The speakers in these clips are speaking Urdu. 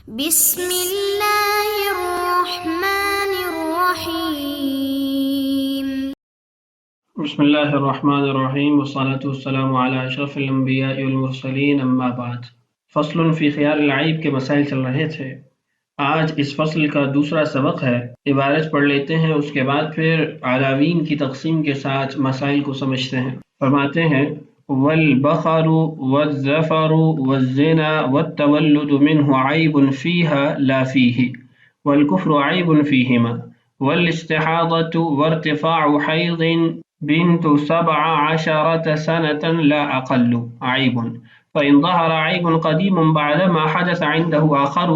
بسم اللہ الرحمن الرحیم۔ بسم اللہ الرحمن الرحیم والصلاة والسلام علی اشرف الانبیاء والمرسلین، اما بعد۔ فصل فی خیار العیب کے مسائل چل رہے تھے۔ آج اس فصل کا دوسرا سبق ہے، عبارت پڑھ لیتے ہیں، اس کے بعد پھر عناوین کی تقسیم کے ساتھ مسائل کو سمجھتے ہیں۔ فرماتے ہیں والبخر والظفر والزنا والتولد منه عیب فیہا لا فیہ، والکفر عیب فیہما، والاستحاضة وارتفاع حیض بنت 17 سنة لا أقل عيب، فإن ظهر عيب قديم بعدما حدث عنده آخر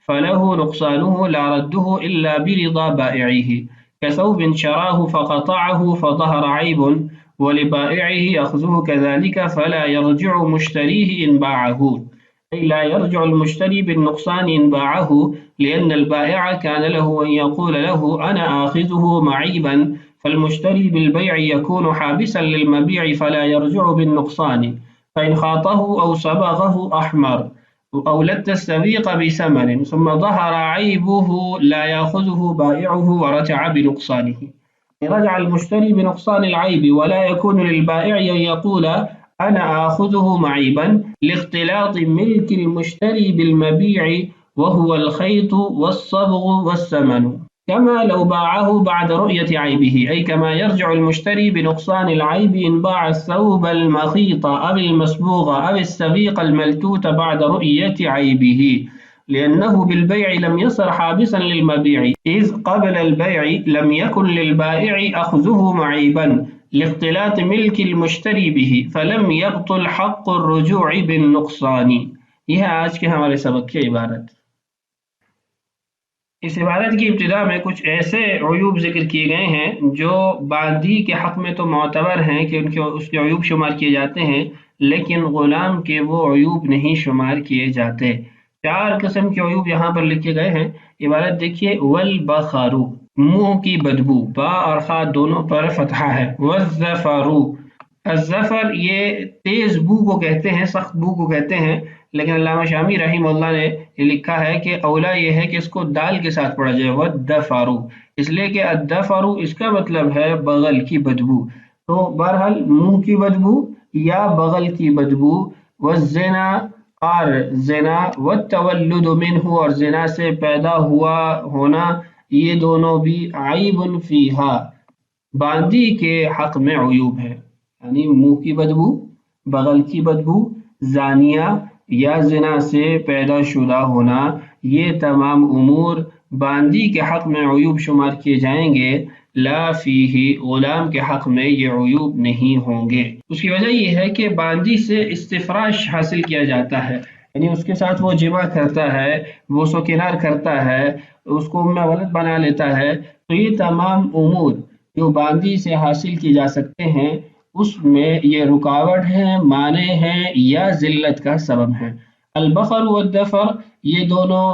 فله نقصانه لا رده إلا برضا بائعه، كثوب شراه فقطعه فظهر عيب ولبائعه أخذه كذلك فلا يرجع مشتريه إن باعه، أي لا يرجع المشتري بالنقصان إن باعه، لأن البائع كان له أن يقول له أنا آخذه معيبا، فالمشتري بالبيع يكون حابسا للمبيع فلا يرجع بالنقصان، فإن خاطه أو صبغه أحمر أو لت السبيق بثمن ثم ظهر عيبه لا يأخذه بائعه ورجع بنقصانه، رجع المشتري بنقصان العيب ولا يكون للبائع أن يقول أنا آخذه معيبا لاختلاط ملك المشتري بالمبيع وهو الخيط والصبغ والثمن، كما لو باعه بعد رؤية عيبه، أي كما يرجع المشتري بنقصان العيب إن باع الثوب المخيط أو المصبوغ أو السبيق الملتوت بعد رؤية عيبه، لأنه بالبيع لم يصر حابسا للمبيع، إذ قبل البيع لم يكن للبائع أخذه معيبا لاختلاط ملك المشتري به، فلم يبطل حق الرجوع بالنقصان۔ یہ آج کے ہمارے سبق کی عبارت۔ اس عبارت کی ابتدا میں کچھ ایسے عیوب ذکر کیے گئے ہیں جو باندی کے حق میں تو معتبر ہیں کہ اس کے عیوب شمار کیے جاتے ہیں، لیکن غلام کے وہ عیوب نہیں شمار کیے جاتے۔ 4 قسم کے عیوب یہاں پر لکھے گئے ہیں۔ عبارت دیکھیے، والبخر، منہ کی بدبو، با اور خا دونوں پر فتحہ ہے۔ والظفر، الظفر یہ تیز بو کو کہتے ہیں، سخت بو کو کہتے ہیں، لیکن علامہ شامی رحمہ اللہ نے یہ لکھا ہے کہ اولا یہ ہے کہ اس کو دال کے ساتھ پڑھا جائے، والدفر، اس لیے کہ الدفر اس کا مطلب ہے بغل کی بدبو، تو بہرحال منہ کی بدبو یا بغل کی بدبو۔ والزنا، اور زنا، والتولد منہ، اور زنا سے پیدا ہونا، یہ دونوں بھی عیب فیہا، باندی کے حق میں عیوب ہے، یعنی منہ کی بدبو، بغل کی بدبو، زانیہ یا زنا سے پیدا شدہ ہونا، یہ تمام امور باندی کے حق میں عیوب شمار کیے جائیں گے، لا فیہ، غلام کے حق میں یہ عیوب نہیں ہوں گے۔ اس کی وجہ یہ ہے کہ باندی سے استفراش حاصل کیا جاتا ہے، یعنی اس کے ساتھ وہ جمع کرتا ہے، وہ سو کنار کرتا ہے، اس کو ام ولد بنا لیتا ہے، تو یہ تمام امور جو باندی سے حاصل کی جا سکتے ہیں اس میں یہ رکاوٹ ہے، مانع ہے یا ذلت کا سبب ہے۔ البخر والدفر، یہ دونوں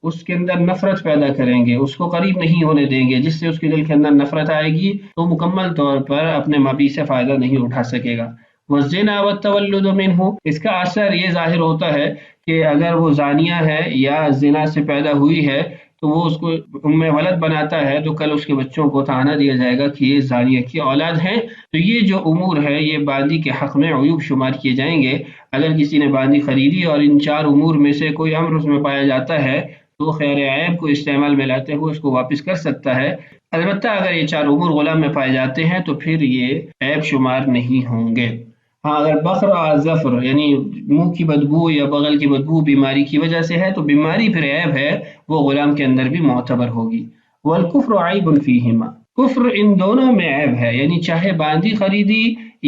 اس کے اندر نفرت پیدا کریں گے، اس کو قریب نہیں ہونے دیں گے، جس سے اس کے دل کے اندر نفرت آئے گی تو مکمل طور پر اپنے مبیع سے فائدہ نہیں اٹھا سکے گا۔ والزنا والتولد منہ، اس کا اثر یہ ظاہر ہوتا ہے کہ اگر وہ زانیہ ہے یا زنا سے پیدا ہوئی ہے تو وہ اس کو ام ولد بناتا ہے، تو کل اس کے بچوں کو طعنہ دیا جائے گا کہ یہ زانیہ کی اولاد ہیں، تو یہ جو امور ہے یہ باندی کے حق میں عیوب شمار کیے جائیں گے۔ اگر کسی نے باندی خریدی اور ان 4 امور میں سے کوئی امر اس میں پایا جاتا ہے تو خیر عیب کو استعمال میں لاتے ہوئے اس کو واپس کر سکتا ہے، البتہ اگر یہ 4 امور غلام میں پائے جاتے ہیں تو پھر یہ عیب شمار نہیں ہوں گے۔ ہاں، اگر بخر اور ظفر یعنی منہ کی بدبو یا بغل کی بدبو بیماری کی وجہ سے ہے تو بیماری پھر عیب ہے، وہ غلام کے اندر بھی معتبر ہوگی۔ والکفر عیب فیہما، کفر ان دونوں میں عیب ہے، یعنی چاہے باندی خریدی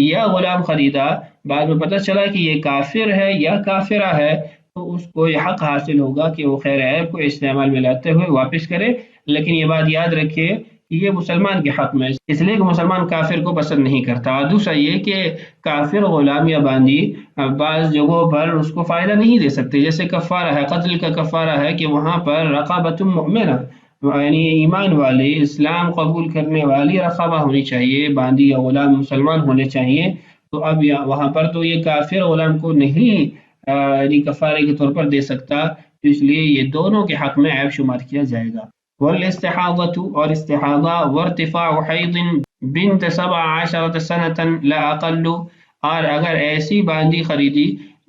یا غلام خریدا، بعد میں پتہ چلا کہ یہ کافر ہے یا کافرہ ہے تو اس کو یہ حق حاصل ہوگا کہ وہ خیر عیب کو استعمال میں لاتے ہوئے واپس کرے، لیکن یہ بات یاد رکھے کہ یہ مسلمان کے حق میں، اس لیے کہ مسلمان کافر کو پسند نہیں کرتا، اور دوسرا یہ کہ کافر غلام یا باندی بعض جگہوں پر اس کو فائدہ نہیں دے سکتے، جیسے کفارہ ہے، قتل کا کفارہ ہے کہ وہاں پر رقابۃ مؤمنہ، یعنی ایمان والی، اسلام قبول کرنے والی رقابہ ہونی چاہیے، باندی یا غلام مسلمان ہونے چاہیے، تو اب وہاں پر تو یہ کافر غلام کو نہیں یعنی کفارے کے طور پر دے سکتا، اس لیے یہ دونوں کے حق میں عیب شمار کیا جائے گا۔ والاستحاضۃ اور استحاضہ وارتفاع حیض بنت 17 سنة لا اقل، اور اگر ایسی باندی خریدی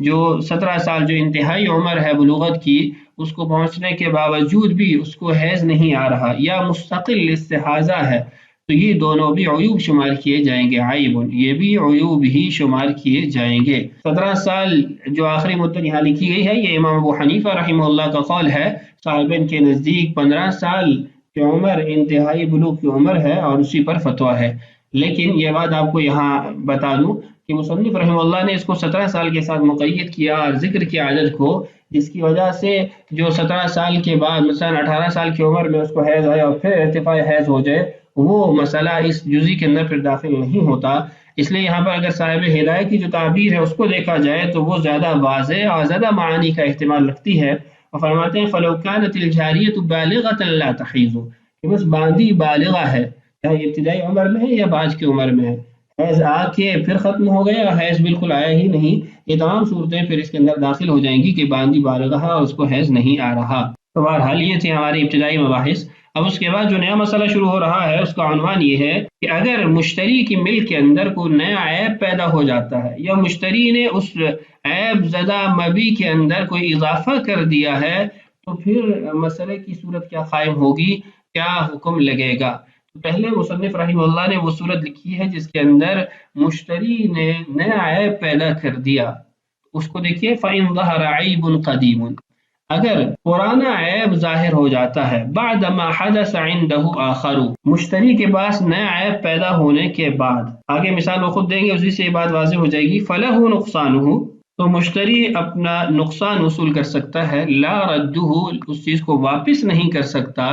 جو 17 سال جو انتہائی عمر ہے بلوغت کی، اس کو پہنچنے کے باوجود بھی اس کو حیض نہیں آ رہا یا مستقل استحاضہ ہے، تو یہ دونوں بھی عیوب شمار کیے جائیں گے، عیب، یہ بھی عیوب ہی شمار کیے جائیں گے۔ 17 سال جو آخری مدت یہاں لکھی گئی ہے یہ امام ابو حنیفہ رحمہ اللہ کا قول ہے، صاحبین کے نزدیک 15 سال کی عمر انتہائی بلوغ کی عمر ہے اور اسی پر فتویٰ ہے۔ لیکن یہ بات آپ کو یہاں بتا دوں کہ مصنف رحمہ اللہ نے اس کو 17 سال کے ساتھ مقید کیا اور ذکر کیا عدد کو، جس کی وجہ سے جو 17 سال کے بعد مثلا 18 سال کی عمر میں اس کو حیض آیا اور پھر ارتفاع حیض ہو جائے، وہ مسئلہ اس جزی کے اندر پھر داخل نہیں ہوتا۔ اس لیے یہاں پر اگر صاحب ہدایت کی جو تعبیر ہے اس کو دیکھا جائے تو وہ زیادہ واضح اور زیادہ معانی کا احتمال رکھتی ہے، اور فرماتے ہیں فَلَوْ كَانَتِ الْجَارِيَةُ بَالِغَةً لَا تَحِيضُ، کہ بس باندی بالغہ ہے، چاہے ابتدائی عمر میں ہے یا بعد کی عمر میں ہے، حیض آ کے پھر ختم ہو گیا اور حیض بالکل آیا ہی نہیں، یہ تمام صورتیں پھر اس کے اندر داخل ہو جائیں گی کہ باندی بالغہ ہے اور اس کو حیض نہیں آ رہا۔ تو بہرحال یہ تھے ہماری ابتدائی مباحث۔ اب اس کے بعد جو نیا مسئلہ شروع ہو رہا ہے اس کا عنوان یہ ہے کہ اگر مشتری کی ملک کے اندر کوئی نیا عیب پیدا ہو جاتا ہے یا مشتری نے اس عیب زدہ مبی کے اندر کوئی اضافہ کر دیا ہے، تو پھر مسئلے کی صورت کیا قائم ہوگی، کیا حکم لگے گا؟ پہلے مصنف رحمہ اللہ نے وہ صورت لکھی ہے جس کے اندر مشتری نے نیا عیب پیدا کر دیا، اس کو دیکھیے فَإِنْ ظَهَرَ عَيْبٌ قَدِيمٌ، اگر پرانا عیب ظاہر ہو جاتا ہے بعد ما حدث عنده آخر، مشتری کے پاس نیا عیب پیدا ہونے کے بعد، آگے مثال وہ خود دیں گے اسی سے یہ بات واضح ہو جائے گی، فَلَهُ نُقْصَانُهُ، تو مشتری اپنا نقصان وصول کر سکتا ہے، لا رَدُّهُ، اس چیز کو واپس نہیں کر سکتا،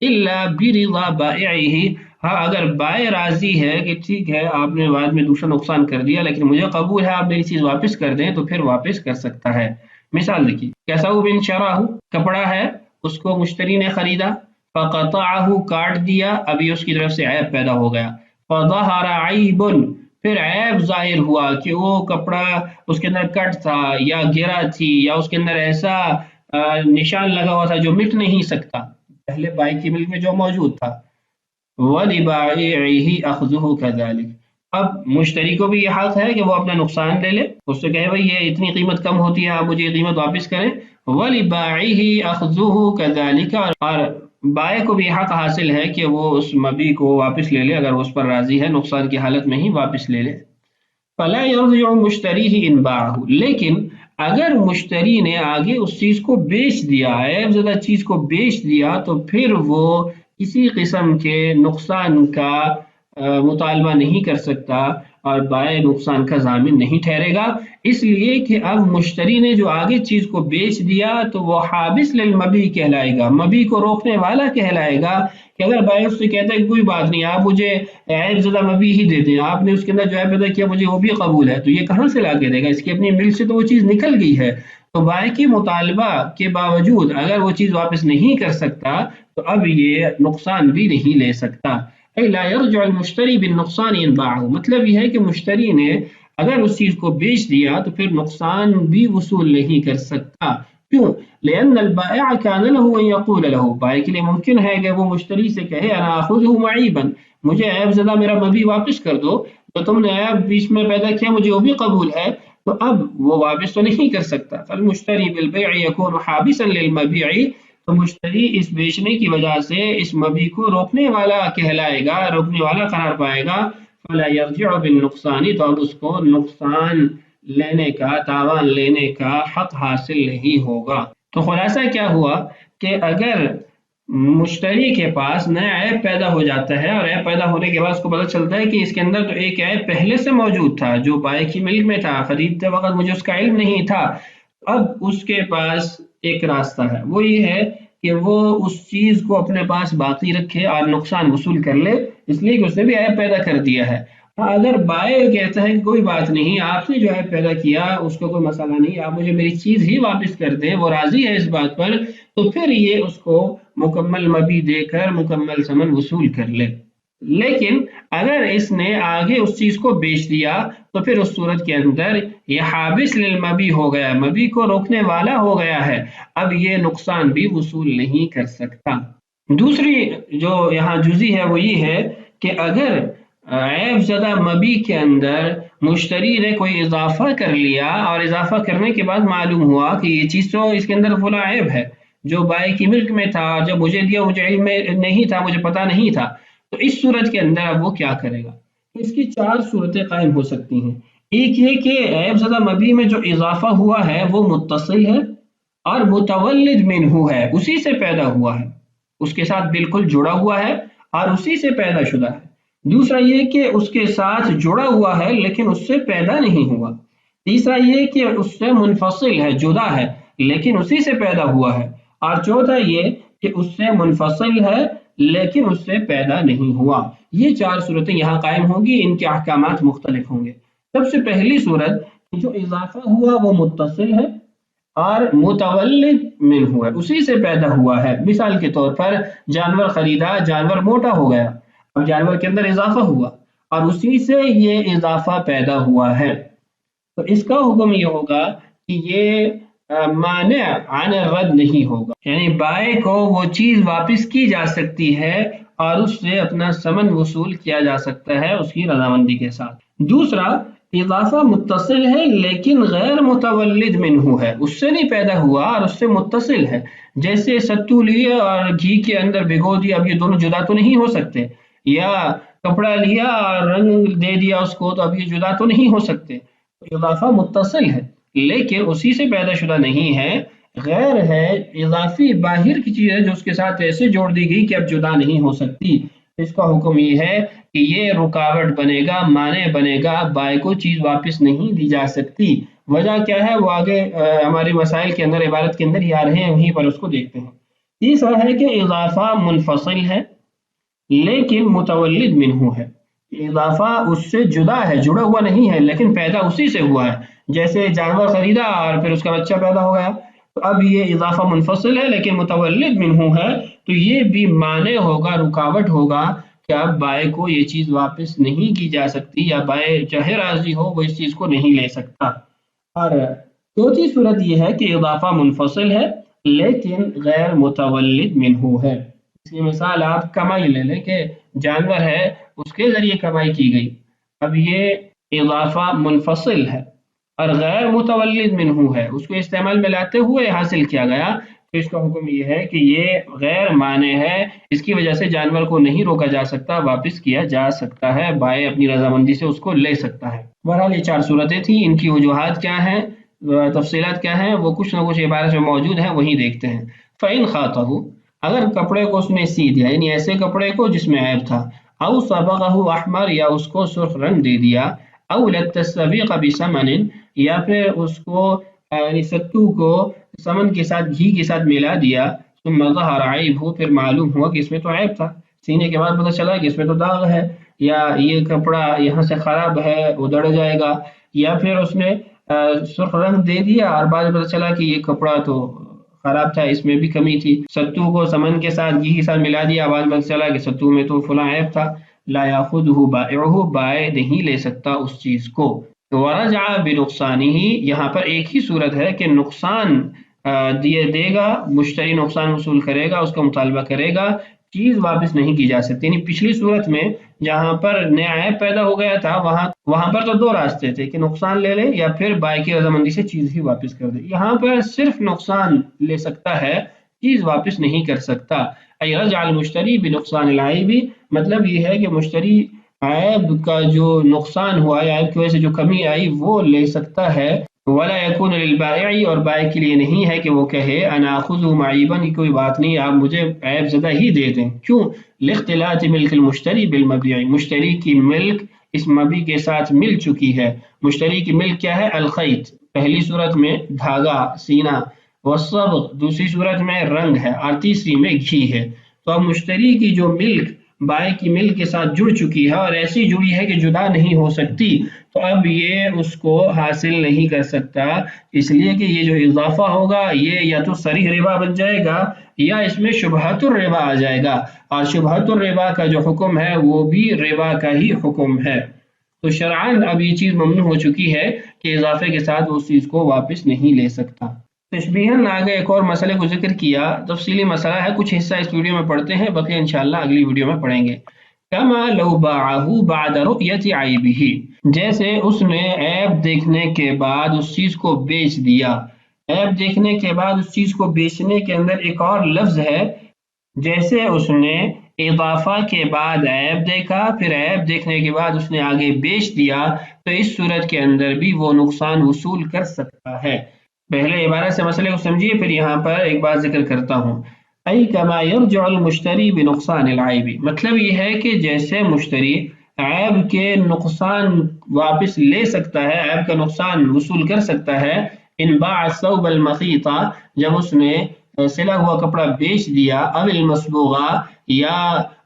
الا برضا بائعہ، ہاں اگر بائع راضی ہے کہ ٹھیک ہے آپ نے بعد میں دوسرا نقصان کر دیا لیکن مجھے قبول ہے آپ میری چیز واپس کر دیں، تو پھر واپس کر سکتا ہے۔ مثال دیکھیے، کثوب شراہ، کپڑا ہے اس کو مشتری نے خریدا، فقطعہ، کاٹ دیا، ابھی اس کی طرف سے عیب پیدا ہو گیا، فظہر عیب، پھر عیب ظاہر ہوا کہ وہ کپڑا اس کے اندر کٹ تھا یا گرا تھی یا اس کے اندر ایسا نشان لگا ہوا تھا جو مٹ نہیں سکتا، پہلے بائی کی ملک میں جو موجود تھا، وَلِبَائِعِهِ أَخْذُهُ كَذَلِكَ، اب مشتری کو بھی یہ حق ہے کہ وہ اپنا نقصان لے لے، اس سے کہے بھائی یہ اتنی قیمت کم ہوتی ہے آپ مجھے یہ قیمت واپس کریں، وَلِبَائِعِهِ أَخْذُهُ كَذَلِكَ، اور بائع کو بھی حق حاصل ہے کہ وہ اس مبی کو واپس لے لے اگر وہ اس پر راضی ہے، نقصان کی حالت میں ہی واپس لے لے۔ فَلَا يَرْجِعُ مُشْتَرِيهِ إِنْ بَاعَهُ، لیکن اگر مشتری نے آگے اس چیز کو بیچ دیا، عیب زدہ چیز کو بیچ دیا، تو پھر وہ کسی قسم کے نقصان کا مطالبہ نہیں کر سکتا اور بائع نقصان کا ضامن نہیں ٹھہرے گا، اس لیے کہ اب مشتری نے جو آگے چیز کو بیچ دیا تو وہ حابس للمبی کہلائے گا، مبی کو روکنے والا کہلائے گا، کہ اگر بائع اس سے کہتا ہے کہ کوئی بات نہیں آپ مجھے عیب زدہ مبی ہی دے دیں، آپ نے اس کے اندر جو عیب پیدا کیا مجھے وہ بھی قبول ہے، تو یہ کہاں سے لا کے دے گا، اس کی اپنی ملک سے تو وہ چیز نکل گئی ہے، تو بائع کے مطالبہ کے باوجود اگر وہ چیز واپس نہیں کر سکتا تو اب یہ نقصان بھی نہیں لے سکتا۔ لا يرجع المشتری بالنقصان ان باعه، مطلب یہ ہے کہ مشتری نے اگر اس چیز کو بیچ دیا تو پھر نقصان بھی وصول نہیں کر سکتا، کیوں؟ لأن البائع كان له ان يقول له، بائع کے لیے ممکن ہے کہ وہ مشتری سے کہے انا اخذه معیبا، مجھے عیب زدہ میرا مبی واپس کر دو، تو تم نے عیب بیچ میں پیدا کیا مجھے وہ بھی قبول ہے، تو اب وہ واپس تو نہیں کر سکتا۔ فالمشتری بالبيع يكون حابسا للمبيع، تو مشتری اس بیچنے کی وجہ سے اس مبی کو روکنے والا کہلائے گا، روکنے والا قرار پائے گا، فلا يرجع بالنقصان، تو اب اس کو نقصان لینے کا، تاوان لینے کا حق حاصل نہیں ہوگا۔ تو خلاصہ کیا ہوا کہ اگر مشتری کے پاس نیا عیب پیدا ہو جاتا ہے اور عیب پیدا ہونے کے بعد اس کو پتہ چلتا ہے کہ اس کے اندر تو ایک عیب پہلے سے موجود تھا جو بائع کی ملک میں تھا، خریدتے وقت مجھے اس کا علم نہیں تھا، اب اس کے پاس ایک راستہ ہے، وہ یہ ہے کہ وہ اس چیز کو اپنے پاس باقی رکھے اور نقصان وصول کر لے، اس لیے کہ اس نے بھی عیب پیدا کر دیا ہے۔ اگر بائع کہتا ہے کہ کوئی بات نہیں آپ نے جو عیب پیدا کیا اس کو کوئی مسئلہ نہیں، آپ مجھے میری چیز ہی واپس کر دیں، وہ راضی ہے اس بات پر، تو پھر یہ اس کو مکمل مبی دے کر مکمل ثمن وصول کر لے۔ لیکن اگر اس نے آگے اس چیز کو بیچ دیا تو پھر اس صورت کے اندر یہ حابس للمبی ہو گیا، مبی کو روکنے والا ہو گیا ہے، اب یہ نقصان بھی وصول نہیں کر سکتا۔ دوسری جو یہاں جزی ہے وہ یہ ہے کہ اگر عیب زدہ مبی کے اندر مشتری نے کوئی اضافہ کر لیا اور اضافہ کرنے کے بعد معلوم ہوا کہ یہ چیز تو اس کے اندر فلاں عیب ہے جو بائی کی ملک میں تھا، جب مجھے دیا مجھے علم نہیں تھا، مجھے پتہ نہیں تھا، تو اس صورت کے اندر اب وہ کیا کرے گا؟ اس کی چار صورتیں قائم ہو سکتی ہیں۔ ایک یہ کہ عیب زدہ مبی میں جو اضافہ ہوا ہے وہ متصل ہے اور متولد منہ ہے، اسی سے پیدا ہوا ہے، اس کے ساتھ بالکل جڑا ہوا ہے اور اسی سے پیدا شدہ ہے۔ دوسرا یہ کہ اس کے ساتھ جڑا ہوا ہے لیکن اس سے پیدا نہیں ہوا۔ تیسرا یہ کہ اس سے منفصل ہے، جدا ہے، لیکن اسی سے پیدا ہوا ہے۔ اور چوتھا یہ کہ اس سے منفصل ہے لیکن اس سے پیدا نہیں ہوا۔ یہ چار صورتیں یہاں قائم ہوں گی، ان کے احکامات مختلف ہوں گے۔ سب سے پہلی صورت جو اضافہ ہوا وہ متصل ہے اور متولد منہ ہے، اسی سے پیدا ہوا ہے۔ مثال کے طور پر جانور خریدا، جانور موٹا ہو گیا، اب جانور کے اندر اضافہ ہوا اور اسی سے یہ اضافہ پیدا ہوا ہے، تو اس کا حکم یہ ہوگا کہ یہ مانع عن الرد نہیں ہوگا، یعنی بائع کو وہ چیز واپس کی جا سکتی ہے اور اس سے اپنا ثمن وصول کیا جا سکتا ہے اس کی رضامندی کے ساتھ۔ دوسرا اضافہ متصل ہے لیکن غیر متولد منہ ہے، اس سے نہیں پیدا ہوا اور اس سے متصل ہے، جیسے ستو لیے اور گھی کے اندر بھگو دیا، اب یہ دونوں جدا تو نہیں ہو سکتے، یا کپڑا لیا اور رنگ دے دیا اس کو، تو اب یہ جدا تو نہیں ہو سکتے۔ اضافہ متصل ہے لیکن اسی سے پیدا شدہ نہیں ہے، غیر ہے، اضافی باہر کی چیز ہے جو اس کے ساتھ ایسے جوڑ دی گئی کہ اب جدا نہیں ہو سکتی۔ اس کا حکم یہ ہے کہ یہ رکاوٹ بنے گا، مانع بنے گا، بائع کو چیز واپس نہیں دی جا سکتی۔ وجہ کیا ہے وہ آگے ہمارے مسائل کے اندر، عبارت کے اندر ہی آ رہے ہیں، وہیں پر اس کو دیکھتے ہیں۔ تیسرا ہے کہ اضافہ منفصل ہے لیکن متولد منہ ہے، اضافہ اس سے جدا ہے، جڑا ہوا نہیں ہے لیکن پیدا اسی سے ہوا ہے، جیسے جانور خریدا اور پھر اس کا بچہ پیدا ہو گیا، تو اب یہ اضافہ منفصل ہے لیکن متولد منہ ہے، تو یہ بھی مانع ہوگا، رکاوٹ ہوگا کہ اب بائع کو یہ چیز واپس نہیں کی جا سکتی، یا بائع چاہے راضی ہو وہ اس چیز کو نہیں لے سکتا۔ اور چوتھی صورت یہ ہے کہ اضافہ منفصل ہے لیکن غیر متولد منہ ہے۔ اس کی مثال آپ کمائی لے لیں کہ جانور ہے اس کے ذریعے کمائی کی گئی، اب یہ اضافہ منفصل ہے اور غیر متولد منہ ہے، اس کو استعمال میں لاتے ہوئے حاصل کیا گیا، تو اس کا حکم یہ ہے کہ یہ غیر مانع ہے، اس کی وجہ سے جانور کو نہیں روکا جا سکتا، واپس کیا جا سکتا ہے، بائع اپنی رضامندی سے اس کو لے سکتا ہے۔ بہرحال یہ چار صورتیں تھیں، ان کی وجوہات کیا ہیں، تفصیلات کیا ہیں، وہ کچھ نہ کچھ عبارت میں موجود ہیں، وہی دیکھتے ہیں۔ فَإِنْ خَاطَهُ، اگر کپڑے کو اس نے سی دیا، یعنی ایسے کپڑے کو جس میں عیب تھا، او صبغه احمر، یا اس کو سرخ رنگ دے دیا، او للتصبیق بثمن، یا پھر اس کو یعنی ستو کو سمن کے ساتھ، گھی کے ساتھ ملا دیا، ثم ظہر عیبہ، پھر معلوم ہوا کہ اس میں تو عیب تھا، سینے کے بعد پتہ چلا کہ اس میں تو داغ ہے، یا یہ کپڑا یہاں سے خراب ہے، ادڑ جائے گا، یا پھر اس نے سرخ رنگ دے دیا اور بعد میں پتہ چلا کہ یہ کپڑا تو خراب تھا، اس میں بھی کمی تھی، ستو کو سمن کے ساتھ، گھی کے ساتھ ملا دیا، بعد میں چلا کہ ستو میں تو فلاں عیب تھا، لا یاخذہ بائعہ، بائع نہیں لے سکتا اس چیز کو۔ ورجع بنقصانہ، یہاں پر ایک ہی صورت ہے کہ نقصان دے گا، مشتری نقصان وصول کرے گا، اس کا مطالبہ کرے گا، چیز واپس نہیں کی جا سکتی۔ یعنی پچھلی صورت میں جہاں پر نیا عیب پیدا ہو گیا تھا وہاں پر تو دو راستے تھے کہ نقصان لے لے یا پھر بائع کی رضامندی سے چیز ہی واپس کر دے، یہاں پر صرف نقصان لے سکتا ہے، چیز واپس نہیں کر سکتا۔ ای رجع المشتری بنقصان العیب، مطلب یہ ہے کہ مشتری عیب کا جو نقصان ہوا ہے، عیب کی وجہ سے جو کمی آئی وہ لے سکتا ہے۔ ولا يكون للبائع، اور بائع کے لیے نہیں ہے کہ وہ کہے انا اخذ معیبا، کوئی بات نہیں آپ مجھے عیب زدہ ہی دے دیں، کیوں؟ لاختلاط ملک المشتری بالمبیع، مشتری کی ملک اس مبی کے ساتھ مل چکی ہے۔ مشتری کی ملک کیا ہے؟ الخیط، پہلی صورت میں دھاگا، سینہ، والصبغ دوسری صورت میں رنگ ہے، اور تیسری میں گھی ہے۔ تو اب مشتری کی جو ملک بائیں کی مل کے ساتھ جڑ چکی ہے اور ایسی جڑی ہے کہ جدا نہیں ہو سکتی، تو اب یہ اس کو حاصل نہیں کر سکتا، اس لیے کہ یہ جو اضافہ ہوگا یہ یا تو صریح ربا بن جائے گا یا اس میں شبہۃ الربا آ جائے گا، اور شبہۃ الربا کا جو حکم ہے وہ بھی ربا کا ہی حکم ہے۔ تو شرعاً اب یہ چیز ممنوع ہو چکی ہے کہ اضافے کے ساتھ اس چیز کو واپس نہیں لے سکتا۔ تشبیہاً آگے ایک اور مسئلے کو ذکر کیا، تفصیلی مسئلہ ہے، کچھ حصہ اس ویڈیو میں پڑھتے ہیں، بقیہ انشاءاللہ اگلی ویڈیو میں پڑھیں گے۔ کما لو باعہ بعد رؤیت عیبہ، جیسے اس نے عیب دیکھنے کے بعد اس چیز کو بیچ دیا۔ عیب دیکھنے کے بعد اس چیز کو بیچنے کے اندر ایک اور لفظ ہے، جیسے اس نے اضافہ کے بعد عیب دیکھا، پھر عیب دیکھنے کے بعد اس نے آگے بیچ دیا، تو اس صورت کے اندر بھی وہ نقصان وصول کر سکتا ہے۔ پہلے عبارت سے مسئلے کو سمجھیے، پھر یہاں پر ایک بات ذکر کرتا ہوں۔ ای کما یرجع المشتری بنقصان العیب، مطلب یہ ہے کہ جیسے مشتری عیب کے نقصان واپس لے سکتا ہے، عیب کا نقصان وصول کر سکتا ہے، ان باع الثوب المخیط، جب اس نے سلا ہوا کپڑا بیچ دیا، او المصبوغہ، یا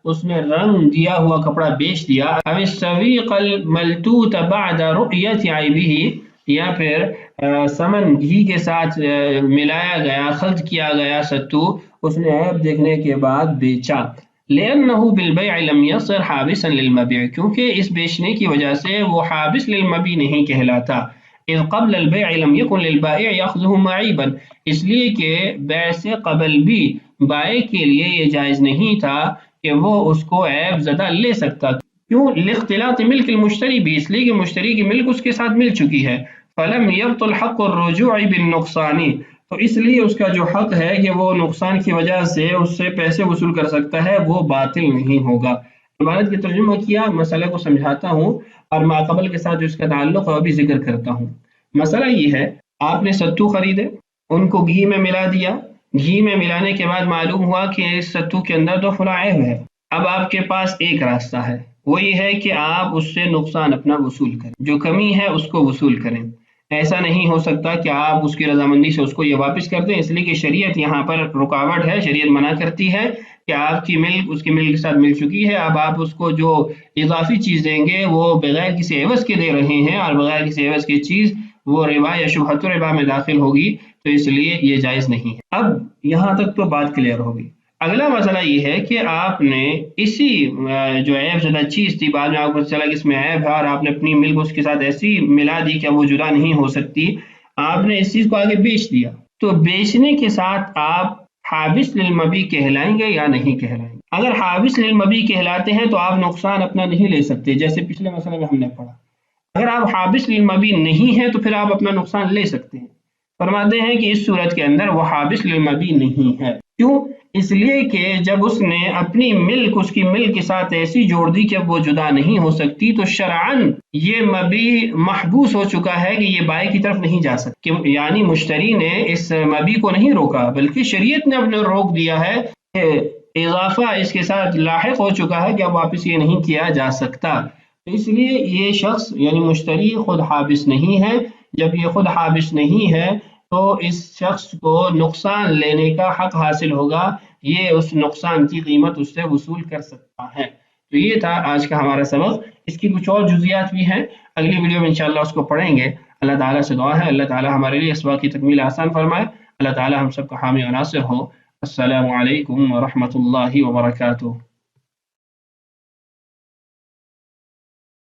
اس نے رنگ دیا ہوا کپڑا بیچ دیا، او السویق الملتوت بعد رؤیت عیبہ، یا پھر سمن گھی کے ساتھ ملایا گیا، خلط کیا گیا ستو، اس نے عیب دیکھنے کے بعد بیچا۔ لأنه بالبيع لم يصر حابسا للمبيع، کیونکہ اس بیچنے کی وجہ سے وہ حابس للمبيع نہیں کہلاتا۔ اذ قبل البيع لم يكن للبائع يأخذه معيبا، اس لیے کہ بیع سے قبل بھی بائع کے لیے یہ جائز نہیں تھا کہ وہ اس کو عیب زدہ لے سکتا، کیوں؟ لاختلاط ملک المشتری بھی، اس لیے کہ مشتری کی ملک اس کے ساتھ مل چکی ہے۔ فلم يبطل حق الرجوع بالنقصان، تو اس لیے اس کا جو حق ہے کہ وہ نقصان کی وجہ سے اس سے پیسے وصول کر سکتا ہے، وہ باطل نہیں ہوگا۔ عبارت کی ترجمہ کیا، مسئلہ کو سمجھاتا ہوں اور ماقبل کے ساتھ جو اس کا تعلق ہے وہ بھی ذکر کرتا ہوں۔ مسئلہ یہ ہے، آپ نے ستو خریدے، ان کو گھی میں ملا دیا، گھی میں ملانے کے بعد معلوم ہوا کہ اس ستو کے اندر تو فلاں عیب ہے۔ اب آپ کے پاس ایک راستہ ہے، وہ یہ ہے کہ آپ اس سے نقصان اپنا وصول کریں، جو کمی ہے اس کو وصول کریں۔ ایسا نہیں ہو سکتا کہ آپ اس کی رضامندی سے اس کو یہ واپس کر دیں، اس لیے کہ شریعت یہاں پر رکاوٹ ہے، شریعت منع کرتی ہے کہ آپ کی ملک اس کی ملک کے ساتھ مل چکی ہے، اب آپ اس کو جو اضافی چیز دیں گے وہ بغیر کسی عوض کے دے رہے ہیں، اور بغیر کسی عوض کی چیز وہ ربا یا شبہۃ الربا میں داخل ہوگی، تو اس لیے یہ جائز نہیں ہے۔ اب یہاں تک تو بات کلیئر ہوگی۔ اگلا مسئلہ یہ ہے کہ آپ نے اسی جو عیب زدہ چیز تھی، بعد میں آپ کو چلا کہ اس میں عیب ہے، اور آپ نے اپنی ملک اس کے ساتھ ایسی ملا دی کہ وہ جدا نہیں ہو سکتی، آپ نے اس چیز کو آگے بیچ دیا، تو بیچنے کے ساتھ آپ حابس للمبیع کہلائیں گے یا نہیں کہلائیں گے؟ اگر حابس للمبیع کہلاتے ہیں تو آپ نقصان اپنا نہیں لے سکتے، جیسے پچھلے مسئلے میں ہم نے پڑھا۔ اگر آپ حابس للمبیع نہیں ہیں تو پھر آپ اپنا نقصان لے سکتے ہیں۔ فرماتے ہیں کہ اس صورت کے اندر وہ حابس للمبیع نہیں ہے، کیوں؟ اس لیے کہ جب اس نے اپنی ملک اس کی ملک کے ساتھ ایسی جوڑ دی کہ وہ جدا نہیں ہو سکتی، تو شرعاً یہ مبیع محبوس ہو چکا ہے کہ یہ بائع کی طرف نہیں جا سکتی، یعنی مشتری نے اس مبیع کو نہیں روکا، بلکہ شریعت نے اپنے روک دیا ہے کہ اضافہ اس کے ساتھ لاحق ہو چکا ہے کہ اب واپس یہ نہیں کیا جا سکتا۔ اس لیے یہ شخص یعنی مشتری خود حابس نہیں ہے، جب یہ خود حابس نہیں ہے تو اس شخص کو نقصان لینے کا حق حاصل ہوگا، یہ اس نقصان کی قیمت اس سے وصول کر سکتا ہے۔ تو یہ تھا آج کا ہمارا سبق، اس کی کچھ اور جزیات بھی ہیں، اگلی ویڈیو میں انشاءاللہ اس کو پڑھیں گے۔ اللہ تعالیٰ سے دعا ہے اللہ تعالیٰ ہمارے لیے اسباق کی تکمیل آسان فرمائے، اللہ تعالیٰ ہم سب کا حامی و ناصر ہو۔ السلام علیکم ورحمۃ اللہ وبرکاتہ۔